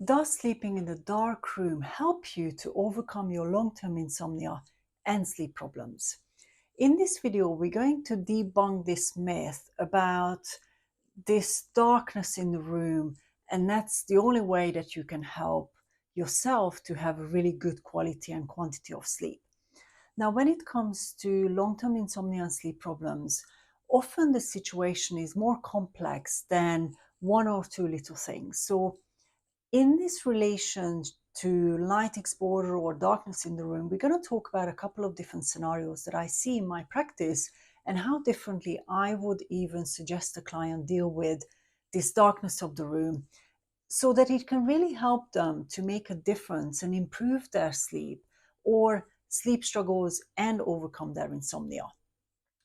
Does sleeping in the dark room help you to overcome your long-term insomnia and sleep problems? In this video, we're going to debunk this myth about this darkness in the room, and that's the only way that you can help yourself to have a really good quality and quantity of sleep. Now, when it comes to long-term insomnia and sleep problems, often the situation is more complex than one or two little things. So in this relation to light exposure or darkness in the room, we're going to talk about a couple of different scenarios that I see in my practice and how differently I would even suggest a client deal with this darkness of the room so that it can really help them to make a difference and improve their sleep or sleep struggles and overcome their insomnia.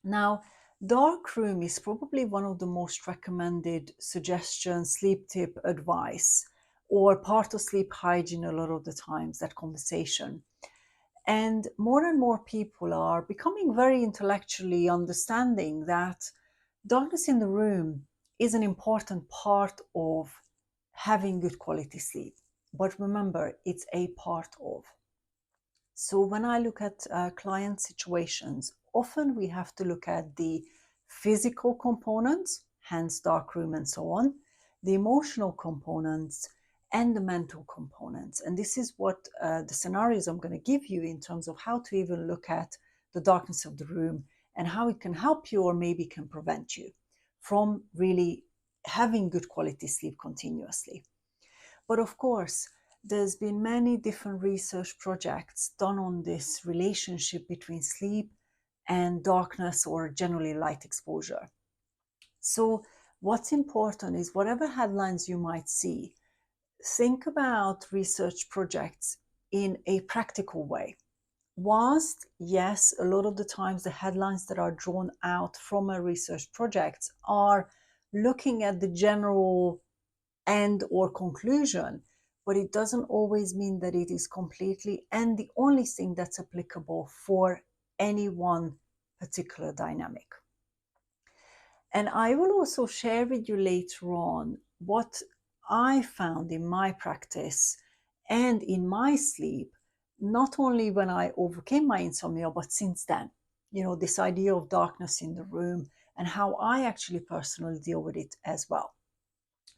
Now, dark room is probably one of the most recommended suggestions, sleep tip, advice, or part of sleep hygiene a lot of the times, that conversation. And more people are becoming very intellectually understanding that darkness in the room is an important part of having good quality sleep. But remember, it's a part of. So when I look at client situations, often we have to look at the physical components, hence dark room and so on, the emotional components, and the mental components. And this is what the scenarios I'm going to give you in terms of how to even look at the darkness of the room and how it can help you or maybe can prevent you from really having good quality sleep continuously. But of course, there's been many different research projects done on this relationship between sleep and darkness or generally light exposure. So what's important is whatever headlines you might see, think about research projects in a practical way. Whilst, yes, a lot of the times the headlines that are drawn out from a research project are looking at the general end or conclusion, but it doesn't always mean that it is completely and the only thing that's applicable for any one particular dynamic. And I will also share with you later on what I found in my practice and in my sleep, not only when I overcame my insomnia, but since then. You know, this idea of darkness in the room and how I actually personally deal with it as well.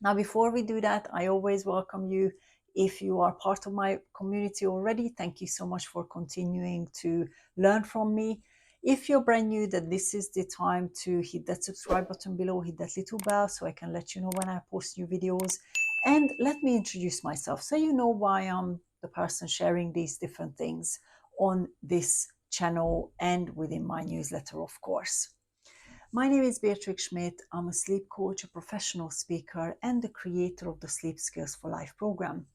Now, before we do that, I always welcome you. If you are part of my community already, thank you so much for continuing to learn from me. If you're brand new, then this is the time to hit that subscribe button below, hit that little bell so I can let you know when I post new videos. And let me introduce myself so you know why I'm the person sharing these different things on this channel and within my newsletter, of course. My name is Beatrix Schmidt. I'm a sleep coach, a professional speaker, and the creator of the Sleep Skills for Life program,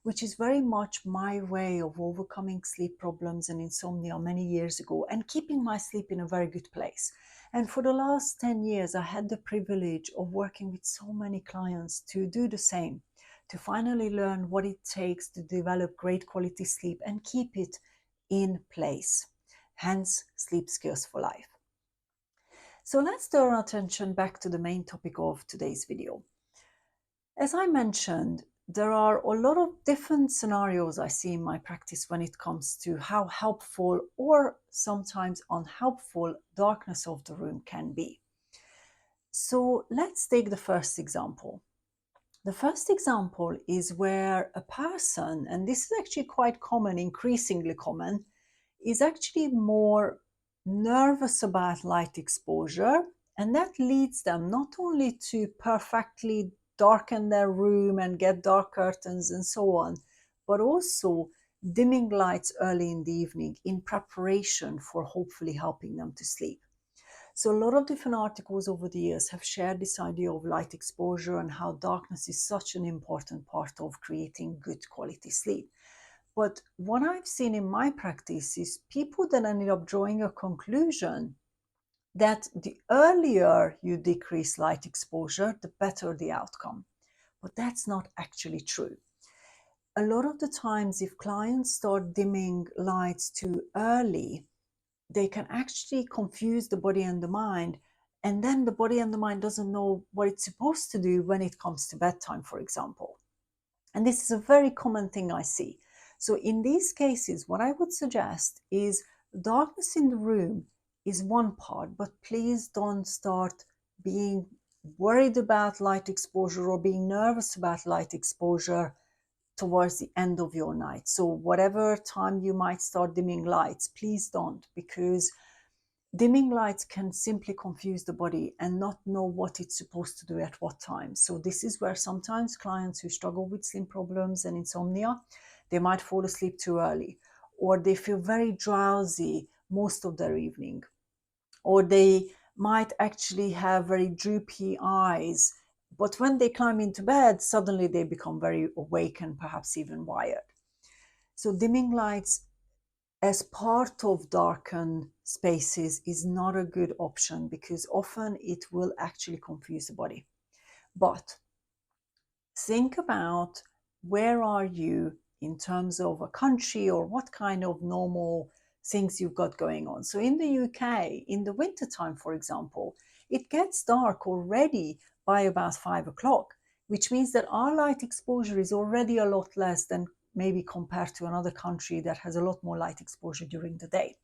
which is very much my way of overcoming sleep problems and insomnia many years ago and keeping my sleep in a very good place. And for the last 10 years, I had the privilege of working with so many clients to do the same, to finally learn what it takes to develop great quality sleep and keep it in place. Hence, Sleep Skills for Life. So let's turn our attention back to the main topic of today's video. As I mentioned, there are a lot of different scenarios I see in my practice when it comes to how helpful or sometimes unhelpful darkness of the room can be. So let's take the first example. The first example is where a person, and this is actually quite common, increasingly common, is actually more nervous about light exposure, and that leads them not only to perfectly darken their room and get dark curtains and so on, but also dimming lights early in the evening in preparation for hopefully helping them to sleep. So a lot of different articles over the years have shared this idea of light exposure and how darkness is such an important part of creating good quality sleep. But what I've seen in my practice is people that ended up drawing a conclusion that the earlier you decrease light exposure, the better the outcome. But that's not actually true. A lot of the times, if clients start dimming lights too early, they can actually confuse the body and the mind. And then the body and the mind doesn't know what it's supposed to do when it comes to bedtime, for example. And this is a very common thing I see. So in these cases, what I would suggest is darkness in the room is one part, but please don't start being worried about light exposure or being nervous about light exposure towards the end of your night. So whatever time you might start dimming lights, please don't, because dimming lights can simply confuse the body and not know what it's supposed to do at what time. So this is where sometimes clients who struggle with sleep problems and insomnia, they might fall asleep too early, or they feel very drowsy most of their evening, or they might actually have very droopy eyes. But when they climb into bed, suddenly they become very awake and perhaps even wired. So dimming lights as part of darkened spaces is not a good option because often it will actually confuse the body. But think about where are you in terms of a country or what kind of normal things you've got going on. So in the UK, in the wintertime, for example, it gets dark already by about 5 o'clock, which means that our light exposure is already a lot less than maybe compared to another country that has a lot more light exposure during the day.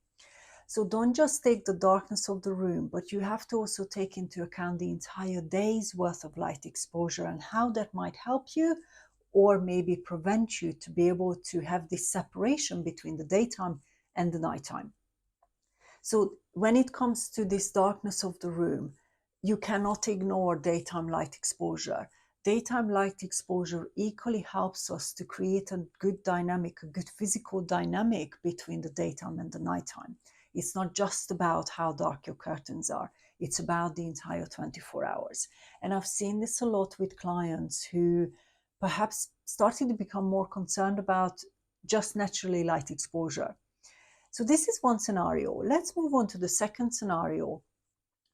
So don't just take the darkness of the room, but you have to also take into account the entire day's worth of light exposure and how that might help you or maybe prevent you to be able to have this separation between the daytime and the nighttime. So when it comes to this darkness of the room, you cannot ignore daytime light exposure. Daytime light exposure equally helps us to create a good dynamic, a good physical dynamic between the daytime and the nighttime. It's not just about how dark your curtains are. It's about the entire 24 hours. And I've seen this a lot with clients who perhaps started to become more concerned about just naturally light exposure. So this is one scenario. Let's move on to the second scenario,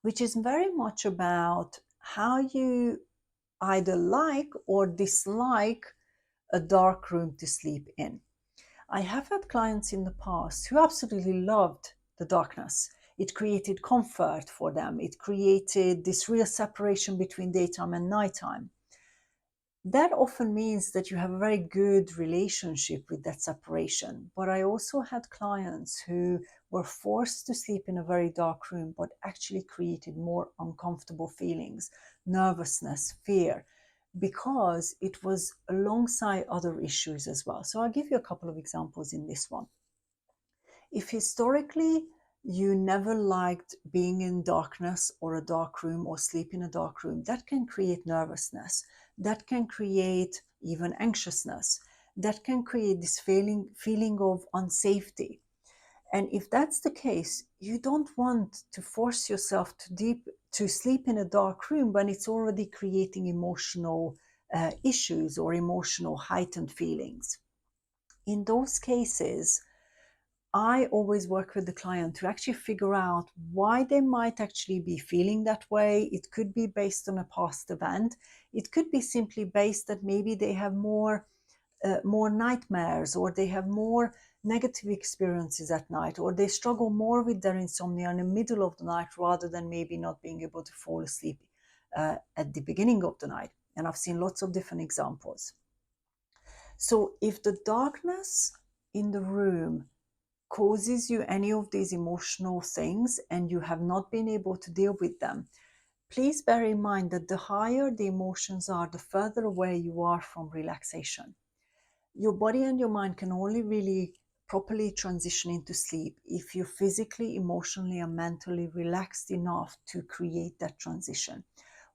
which is very much about how you either like or dislike a dark room to sleep in. I have had clients in the past who absolutely loved the darkness. It created comfort for them. It created this real separation between daytime and nighttime. That often means that you have a very good relationship with that separation. But I also had clients who were forced to sleep in a very dark room, but actually created more uncomfortable feelings, nervousness, fear, because it was alongside other issues as well. So I'll give you a couple of examples in this one. If historically you never liked being in darkness or a dark room or sleep in a dark room, that can create nervousness. That can create even anxiousness. That can create this feeling of unsafety. And if that's the case, you don't want to force yourself to sleep in a dark room when it's already creating emotional issues or emotional heightened feelings. In those cases, I always work with the client to actually figure out why they might actually be feeling that way. It could be based on a past event. It could be simply based that maybe they have more nightmares, or they have more negative experiences at night, or they struggle more with their insomnia in the middle of the night rather than maybe not being able to fall asleep at the beginning of the night. And I've seen lots of different examples. So if the darkness in the room causes you any of these emotional things and you have not been able to deal with them, please bear in mind that the higher the emotions are, the further away you are from relaxation. Your body and your mind can only really properly transition into sleep if you're physically, emotionally, and mentally relaxed enough to create that transition.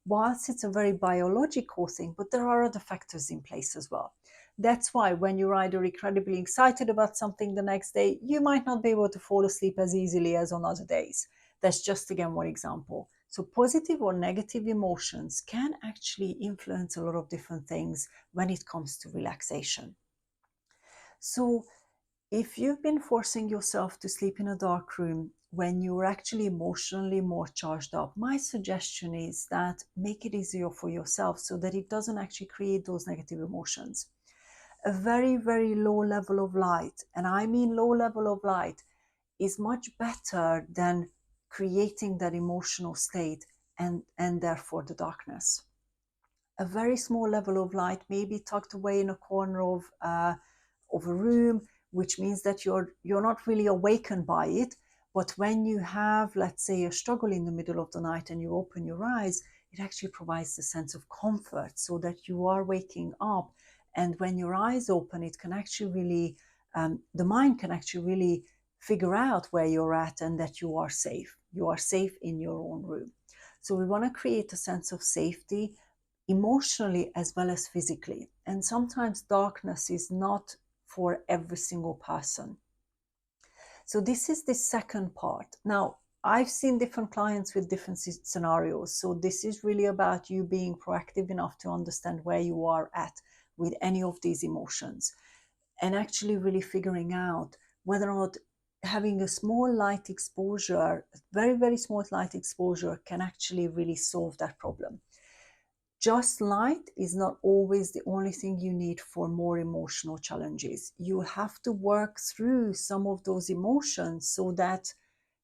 Whilst it's a very biological thing, but there are other factors in place as well. That's why when you're either incredibly excited about something the next day, you might not be able to fall asleep as easily as on other days. That's just, again, one example. So positive or negative emotions can actually influence a lot of different things when it comes to relaxation. So if you've been forcing yourself to sleep in a dark room when you're actually emotionally more charged up, my suggestion is that make it easier for yourself so that it doesn't actually create those negative emotions. A very, very low level of light, and I mean low level of light, is much better than creating that emotional state and therefore the darkness. a very small level of light, maybe tucked away in a corner of a room, which means that you're not really awakened by it. But when you have, let's say, a struggle in the middle of the night and you open your eyes, it actually provides a sense of comfort so that you are waking up. And when your eyes open, it can actually really, the mind can actually really figure out where you're at and that you are safe. You are safe in your own room. So we want to create a sense of safety emotionally as well as physically. And sometimes darkness is not for every single person. So this is the second part. Now, I've seen different clients with different scenarios. So this is really about you being proactive enough to understand where you are at with any of these emotions and actually really figuring out whether or not having a small light exposure, very, very small light exposure, can actually really solve that problem. Just light is not always the only thing you need for more emotional challenges. You have to work through some of those emotions so that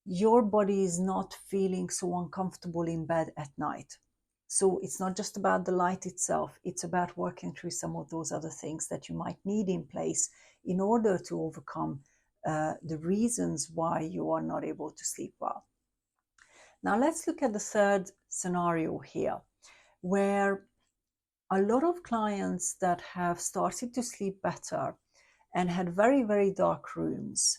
your body is not feeling so uncomfortable in bed at night. So it's not just about the light itself, it's about working through some of those other things that you might need in place in order to overcome the reasons why you are not able to sleep well. Now let's look at the third scenario here, where a lot of clients that have started to sleep better and had very, very dark rooms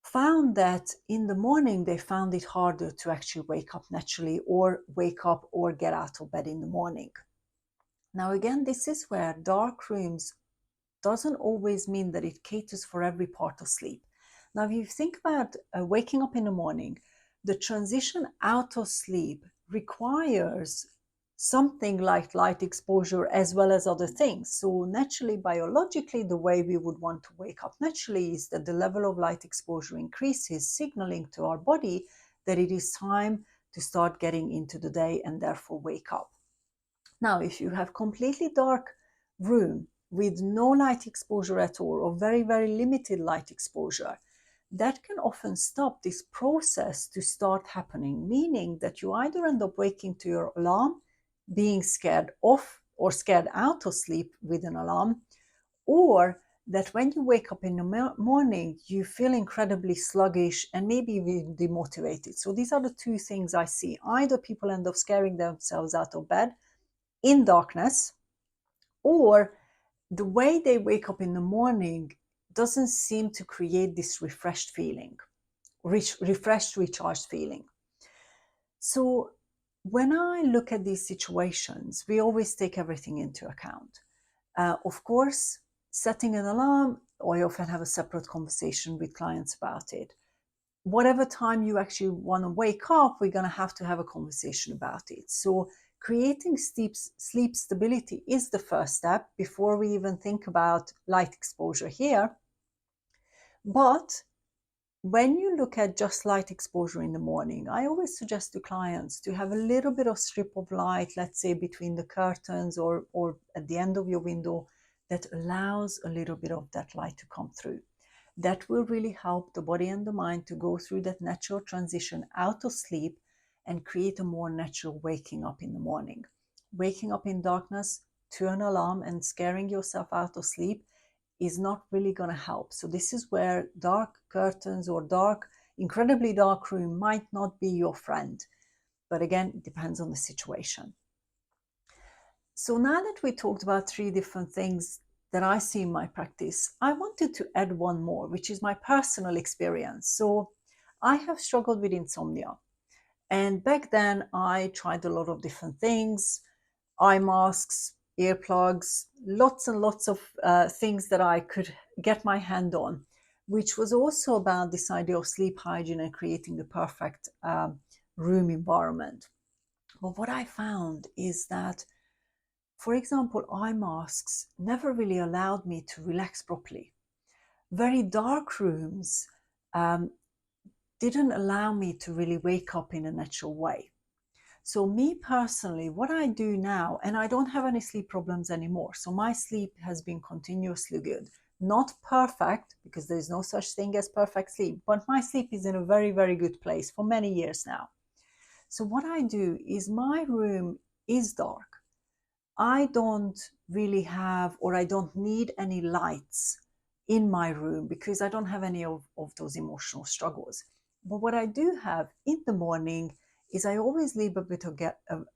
found that in the morning they found it harder to actually wake up naturally or wake up or get out of bed in the morning. Now, again, this is where dark rooms doesn't always mean that it caters for every part of sleep. Now, if you think about waking up in the morning, the transition out of sleep requires something like light exposure as well as other things. So naturally, biologically, the way we would want to wake up naturally is that the level of light exposure increases, signaling to our body that it is time to start getting into the day and therefore wake up. Now, if you have completely dark room with no light exposure at all or very, very limited light exposure, that can often stop this process to start happening, meaning that you either end up waking to your alarm, being scared off or scared out of sleep with an alarm, or that when you wake up in the morning, you feel incredibly sluggish and maybe even demotivated. So these are the two things I see. Either people end up scaring themselves out of bed in darkness, or the way they wake up in the morning doesn't seem to create this refreshed feeling, refreshed, recharged feeling. So when I look at these situations, we always take everything into account. Of course, setting an alarm, I often have a separate conversation with clients about it. Whatever time you actually want to wake up, we're going to have a conversation about it. So creating sleep stability is the first step before we even think about light exposure here. But when you look at just light exposure in the morning, I always suggest to clients to have a little bit of strip of light, let's say between the curtains or at the end of your window, that allows a little bit of that light to come through. That will really help the body and the mind to go through that natural transition out of sleep and create a more natural waking up in the morning. Waking up in darkness to an alarm and scaring yourself out of sleep is not really going to help. So this is where dark curtains or incredibly dark room might not be your friend. But again, it depends on the situation. So now that we talked about three different things that I see in my practice, I wanted to add one more, which is my personal experience. So I have struggled with insomnia. And back then I tried a lot of different things, eye masks, earplugs, lots and lots of things that I could get my hand on, which was also about this idea of sleep hygiene and creating the perfect room environment. But what I found is that, for example, eye masks never really allowed me to relax properly. Very dark rooms didn't allow me to really wake up in a natural way. So me personally, what I do now, and I don't have any sleep problems anymore. So my sleep has been continuously good. Not perfect, because there's no such thing as perfect sleep, but my sleep is in a very, very good place for many years now. So what I do is my room is dark, I don't really have, or I don't need any lights in my room because I don't have any of those emotional struggles. But what I do have in the morning is I always leave a bit of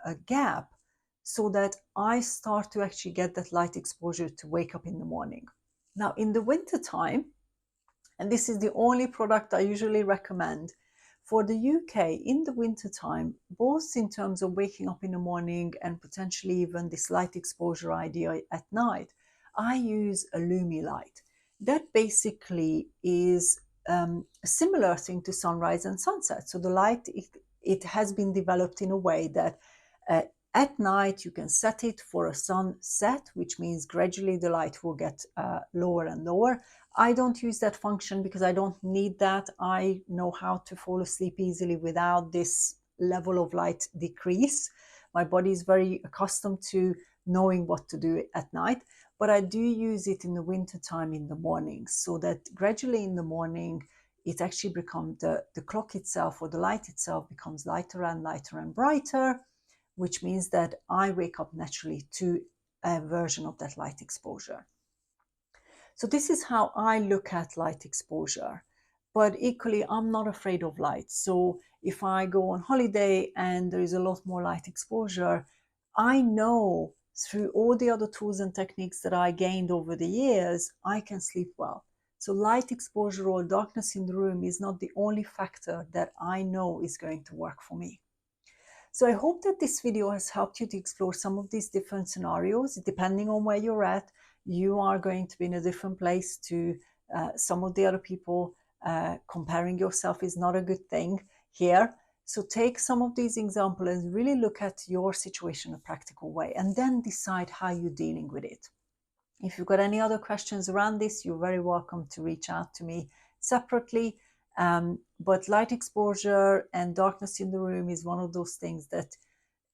a gap so that I start to actually get that light exposure to wake up in the morning. Now, in the winter time, and this is the only product I usually recommend for the UK in the winter time, both in terms of waking up in the morning and potentially even this light exposure idea at night. I use a Lumi light. That basically is a similar thing to sunrise and sunset. So the light, it has been developed in a way that uh, at night you can set it for a sunset, which means gradually the light will get lower and lower. I don't use that function because I don't need that. I know how to fall asleep easily without this level of light decrease. My body is very accustomed to knowing what to do at night, but I do use it in the winter time in the morning, so that gradually in the morning it actually becomes the clock itself, or the light itself, becomes lighter and lighter and brighter, which means that I wake up naturally to a version of that light exposure. So this is how I look at light exposure. But equally, I'm not afraid of light. So if I go on holiday and there is a lot more light exposure, I know through all the other tools and techniques that I gained over the years, I can sleep well. So light exposure or darkness in the room is not the only factor that I know is going to work for me. So I hope that this video has helped you to explore some of these different scenarios. Depending on where you're at, you are going to be in a different place to some of the other people. Comparing yourself is not a good thing here. So take some of these examples and really look at your situation in a practical way, and then decide how you're dealing with it. If you've got any other questions around this, you're very welcome to reach out to me separately. But light exposure and darkness in the room is one of those things that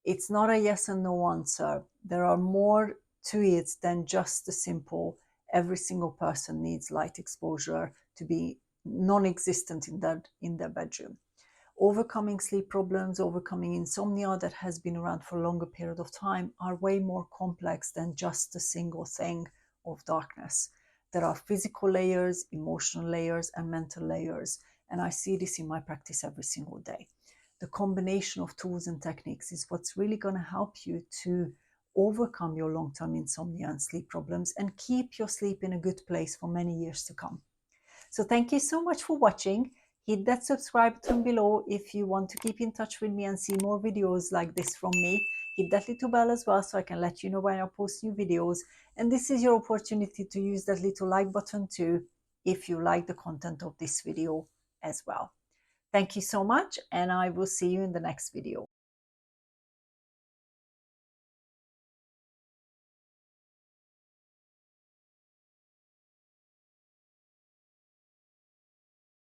it's not a yes and no answer. There are more to it than just the simple, every single person needs light exposure to be non-existent in their bedroom. Overcoming sleep problems, overcoming insomnia that has been around for a longer period of time are way more complex than just a single thing of darkness. There are physical layers, emotional layers, and mental layers. And I see this in my practice every single day. The combination of tools and techniques is what's really going to help you to overcome your long-term insomnia and sleep problems and keep your sleep in a good place for many years to come. So thank you so much for watching. Hit that subscribe button below if you want to keep in touch with me and see more videos like this from me. Hit that little bell as well so I can let you know when I post new videos. And this is your opportunity to use that little like button too if you like the content of this video as well. Thank you so much, and I will see you in the next video.